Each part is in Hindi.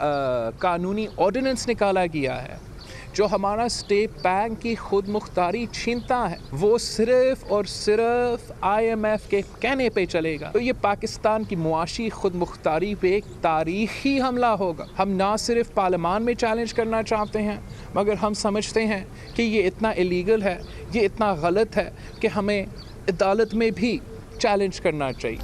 कानूनी ऑर्डिनेंस निकाला गया है जो हमारा स्टेट बैंक की खुद मुख्तारी छीनता है, वो सिर्फ और सिर्फ IMF के कहने पे चलेगा। तो ये पाकिस्तान की मुआशी खुद मुख्तारी पे एक तारीखी हमला होगा। हम ना सिर्फ पार्लियामान में चैलेंज करना चाहते हैं, मगर हम समझते हैं कि ये इतना इलीगल है, ये इतना गलत है कि हमें अदालत में भी चैलेंज करना चाहिए।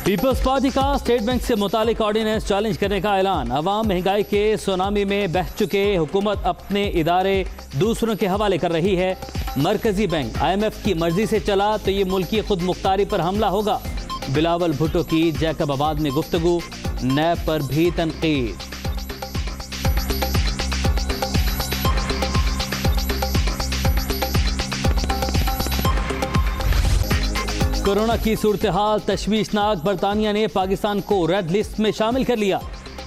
पीपल्स पार्टी का स्टेट बैंक से मुतालिक ऑर्डिनेंस चैलेंज करने का ऐलान। अवाम महंगाई के सुनामी में बह चुके, हुकूमत अपने इदारे दूसरों के हवाले कर रही है। मरकजी बैंक IMF की मर्जी से चला तो ये मुल्की खुद मुख्तारी पर हमला होगा। बिलावल भुट्टो की जैकबाबाद में गुफ्तगू, नैब पर भी तनकीद। कोरोना की सूरत हाल तशवीशनाक। बरतानिया ने पाकिस्तान को रेड लिस्ट में शामिल कर लिया।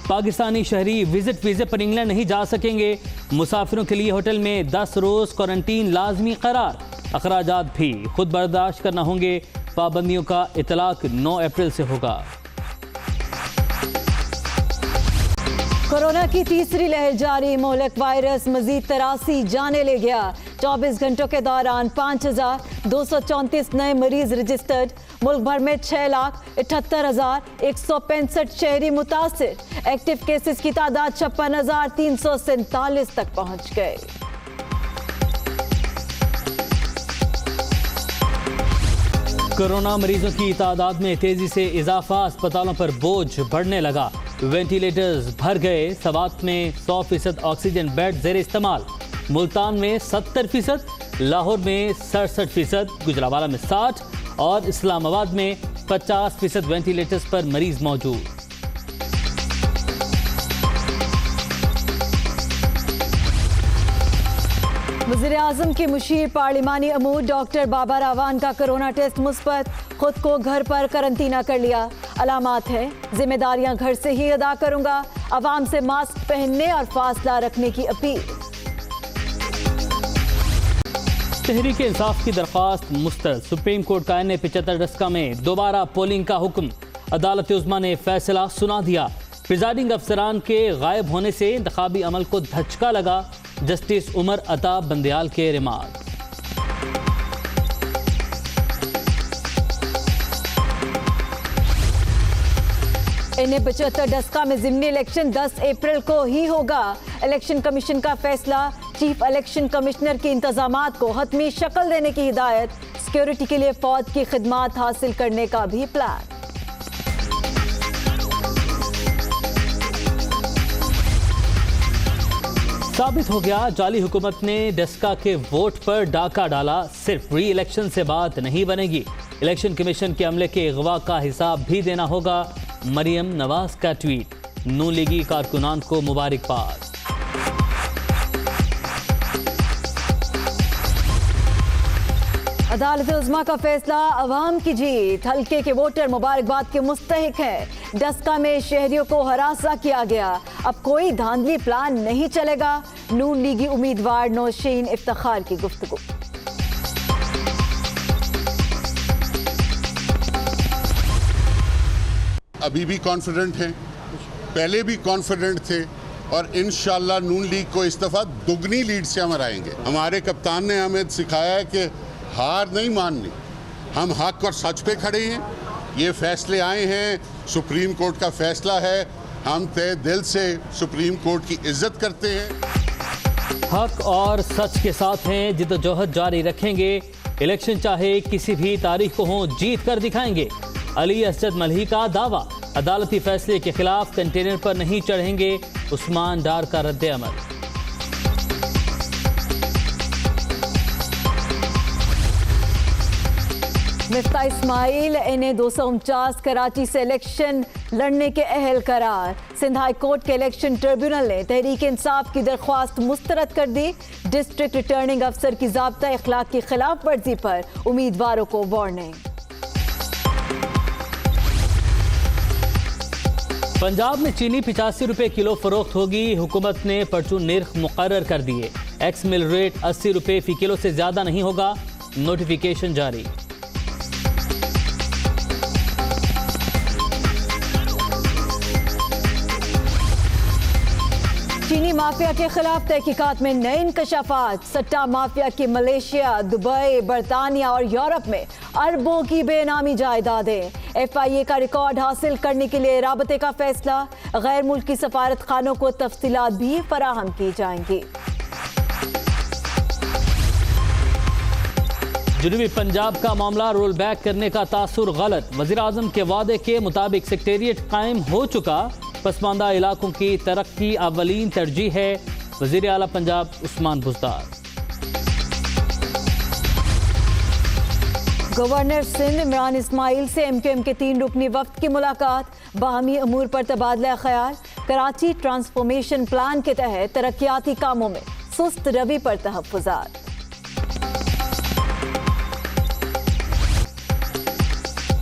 पाकिस्तानी शहरी विजिट वीज़े पर इंग्लैंड नहीं जा सकेंगे। मुसाफिरों के लिए होटल में 10 रोज़ क्वारंटीन लाजमी करार। अखराजात भी खुद बर्दाश्त करना होंगे। पाबंदियों का इतलाक 9 अप्रैल से होगा। कोरोना की तीसरी लहर जारी। मोहलक वायरस मजीद 83 जाने ले गया। 24 घंटों के दौरान 5,234 नए मरीज रजिस्टर्ड। मुल्क भर में 6,78,165 शहरी मुतासिर। एक्टिव केसेस की तादाद 56,347 तक पहुंच गए। कोरोना मरीजों की तादाद में तेजी से इजाफा। अस्पतालों पर बोझ बढ़ने लगा। वेंटिलेटर्स भर गए। सवात में 100% ऑक्सीजन बेड जेर इस्तेमाल। मुल्तान में 70%, लाहौर में 67%, गुजरावाला में 60% और इस्लामाबाद में 50% वेंटिलेटर्स पर मरीज मौजूद। वज़ीर-ए-आज़म के मुशीर पार्लिमानी अमूर डॉक्टर बाबर आवान का कोरोना टेस्ट मुस्बत। खुद को घर पर करंतना कर लिया। अलामात है, जिम्मेदारियां घर से ही अदा करूंगा। अवाम से मास्क पहनने और फासला रखने की अपील। तहरीक इंसाफ की दरख्वास्त मुस्तरद। सुप्रीम कोर्ट का NA-75 डस्का में दोबारा पोलिंग का हुक्म। अदालत उज़्मा ने फैसला सुना दिया। प्रिजाइडिंग अफसरान के गायब होने से इंतखाबी अमल को धचका लगा। जस्टिस उमर अता बंदयाल के रिमार्क। NA-75 डस्का में ज़िमनी इलेक्शन 10 अप्रैल को ही होगा। इलेक्शन कमीशन का फैसला। चीफ इलेक्शन कमिश्नर के इंतजामात को हतमी शक्ल देने की हिदायत। सिक्योरिटी के लिए फौज की खिदमात हासिल करने का भी प्लान। साबित हो गया, जाली हुकूमत ने डस्का के वोट पर डाका डाला। सिर्फ री इलेक्शन से बात नहीं बनेगी। इलेक्शन कमीशन के अमले के अगवा का हिसाब भी देना होगा। मरियम नवाज का ट्वीट। नून लीगी कारकुनान को मुबारकबाद। अदालत उज़्मा का फैसला अवाम की जीत। हल्के के वोटर मुबारकबाद के मुस्तहिक हैं। डस्का में शहरियों को हरासा किया गया। अब कोई धांधली प्लान नहीं चलेगा। नून लीगी उम्मीदवार नौशीन इफ्तिखार की गुफ्तगू। अभी भी कॉन्फिडेंट हैं, पहले भी कॉन्फिडेंट थे और इंशाल्लाह नून लीग को इस दफा दुगनी लीड से हम हराएंगे। हमारे कप्तान ने हमें सिखाया है कि हार नहीं माननी, हम हक और सच पे खड़े हैं। ये फैसले आए हैं, सुप्रीम कोर्ट का फैसला है। हम तहे दिल से सुप्रीम कोर्ट की इज्जत करते हैं। हक और सच के साथ हैं, जिद्दोजहद जारी रखेंगे। इलेक्शन चाहे किसी भी तारीख को हो, जीत कर दिखाएंगे। अली असद मलही का दावा। अदालती फैसले के खिलाफ कंटेनर पर नहीं चढ़ेंगे। उस्मान डार का रद्द अमल। मिफ्ता इस्माइल NA-249 कराची से इलेक्शन लड़ने के अहल करार। सिंध हाई कोर्ट के इलेक्शन ट्रिब्यूनल ने तहरीक इंसाफ की दरख्वास्त मुस्तरद कर दी। डिस्ट्रिक्ट रिटर्निंग अफसर की ज़ाब्ता इखलाक की खिलाफ वर्जी पर उम्मीदवारों को वार्निंग। पंजाब में चीनी 85 रुपए किलो फरोख्त होगी। हुकूमत ने परचून निर्ख मुकर्रर कर दिए। एक्स मिल रेट 80 रुपए फी किलो से ज्यादा नहीं होगा। नोटिफिकेशन जारी। चीनी माफिया के खिलाफ तहकीकात में नए इंकशाफात। सट्टा माफिया की मलेशिया, दुबई, बरतानिया और यूरोप में अरबों की बेनामी जायदादें। FIA का रिकॉर्ड हासिल करने के लिए राबते का फैसला। गैर मुल्की सफारत खानों को तफसीलात भी फराहम की जाएंगी। जनूबी पंजाब का मामला रोल बैक करने का तासुर गलत। वज़ीर आज़म के वादे के मुताबिक सेक्रेटेरिएट कायम हो चुका। पसमानदा इलाकों की तरक्की अव्वलीन तरजीह है। वज़ीर आला पंजाब उस्मान बुज़दार। गवर्नर सिंध इमरान इस्माइल से MQM के 3 रुकनी वफ्द की मुलाकात। बाहमी अमूर पर तबादला ख्याल। कराची ट्रांसफॉर्मेशन प्लान के तहत तरक्याती कामों में सुस्त रवि पर तहफ़्फ़ुज़ात।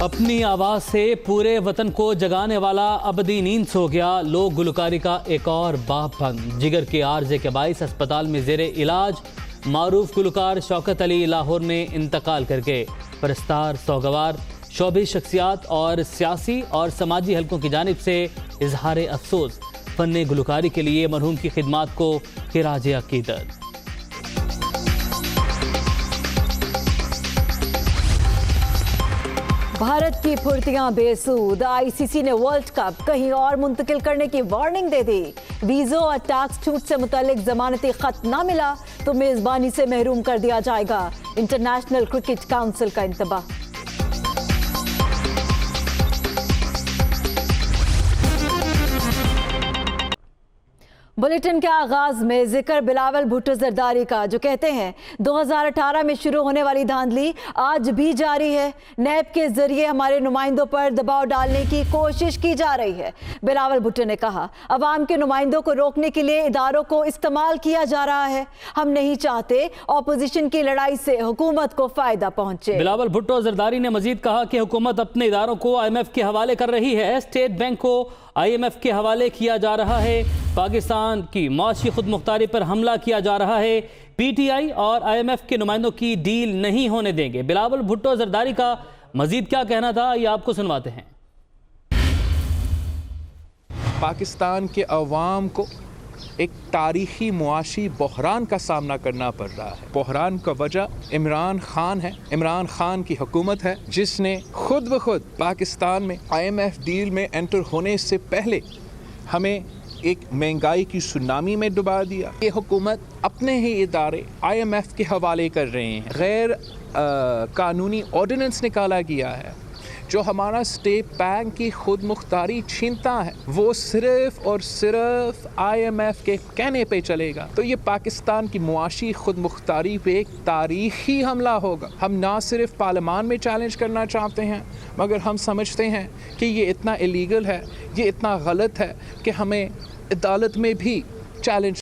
अपनी आवाज़ से पूरे वतन को जगाने वाला अबदी नींद सो गया। लोक गुलकारी का एक और बाब भंग। जिगर के आर्जे के बाइस अस्पताल में जेरे इलाज। मारूफ गुलकार शौकत अली लाहौर में इंतकाल कर गए। परस्तार, सौगवार, शोबी शख्सियात और सियासी और समाजी हलकों की जानिब से इजहार अफसोस। फन्ने गुलकारी के लिए मरहूम की खिदमात को खिराज अकीदत। भारत की फुर्तियां बेसूद। ICC ने वर्ल्ड कप कहीं और मुंतकिल करने की वार्निंग दे दी। वीज़ों और टैक्स छूट से मुतालिक जमानती खत ना मिला तो मेजबानी से महरूम कर दिया जाएगा। इंटरनेशनल क्रिकेट काउंसिल का इंतबाह। बुलेटिन के आगाज में जिक्र बिलावल भुट्टो जरदारी का, जो कहते हैं 2018 में शुरू होने वाली धांधली आज भी जारी है। नैब के जरिए हमारे नुमाइंदों पर दबाव डालने की कोशिश की जा रही है। बिलावल भुट्टो ने कहा, अवाम के नुमाइंदों को रोकने के लिए इदारों को इस्तेमाल किया जा रहा है। हम नहीं चाहते ऑपोजिशन की लड़ाई से हुकूमत को फायदा पहुंचे। बिलावल भुट्टो जरदारी ने मजीद कहा कि हुकूमत अपने इदारों को IMF के हवाले कर रही है। स्टेट बैंक को IMF के हवाले किया जा रहा है। पाकिस्तान की माशी खुद मुख्तारी पर हमला किया जा रहा है। PTI और IMF के नुमाइंदों की डील नहीं होने देंगे। बिलावल भुट्टो जरदारी का मजीद क्या कहना था, ये आपको सुनवाते हैं। पाकिस्तान के अवाम को एक तारीखी मुआशी बहरान का सामना करना पड़ रहा है। बहरान का वजह इमरान खान है। इमरान खान की हुकूमत है जिसने खुद ब खुद पाकिस्तान में IMF डील में एंटर होने से पहले हमें एक महंगाई की सुनामी में डुबा दिया। ये हुकूमत अपने ही इदारे IMF के हवाले कर रहे हैं। गैर कानूनी ऑर्डिनेंस निकाला गया है जो हमारा स्टेट बैंक की खुद मुख्तारी छीनता है। वो सिर्फ और सिर्फ IMF के कहने पे चलेगा। तो ये पाकिस्तान की मुआशी खुद मुख्तारी पे एक तारीखी हमला होगा। हम ना सिर्फ पार्लियामान में चैलेंज करना चाहते हैं, मगर हम समझते हैं कि ये इतना इलीगल है, ये इतना गलत है कि हमें अदालत में भी चैलेंज